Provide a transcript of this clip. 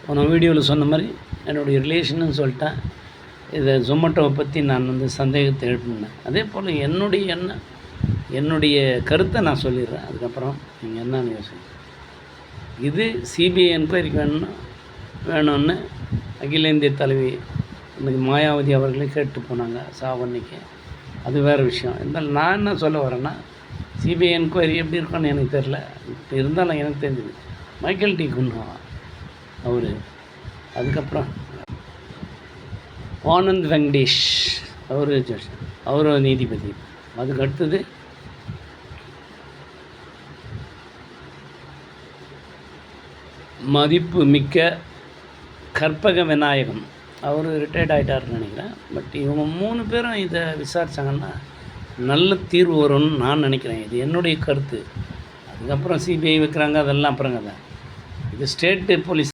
போன வீடியோவில் சொன்ன மாதிரி என்னுடைய ரிலேஷன்னு சொல்லிட்டேன். இதை ஜொமேட்டோவை பற்றி நான் சந்தேகத்தை எழுப்பினேன். அதே போல் என்னுடைய கருத்தை நான் சொல்லிடுறேன். அதுக்கப்புறம் நீங்கள் என்னன்னு யோசிங்க. இது சிபிஐ என்கொயரிக்கு வேணும்னு அகில இந்திய தலைவி இன்னைக்கு மாயாவதி அவர்களே கேட்டு போனாங்க சாவன்னைக்கு. அது வேறு விஷயம். இருந்தாலும் நான் என்ன சொல்ல வரேன்னா, சிபிஐ என்கொயரி எப்படி இருக்குன்னு எனக்கு தெரில. இப்போ இருந்தாலும் எனக்கு தெரிஞ்சுது மைக்கேல் டி குன்ஹா அவர், அதுக்கப்புறம் ஆனந்த் வெங்கடேஷ் அவர் நீதிபதி. அதுக்கு அடுத்தது மதிப்பு மிக்க கற்பக விநாயகம், அவர் ரிட்டையர்ட் ஆகிட்டார்னு நினைக்கிறேன். பட் இவங்க 3 பேரும் இதை விசாரித்தாங்கன்னா நல்ல தீர்வு வரும்னு நான் நினைக்கிறேன். இது என்னுடைய கருத்து. அதுக்கப்புறம் சிபிஐ வைக்கிறாங்க, அதெல்லாம் அப்புறங்க தான். இது ஸ்டேட்டு போலீஸ்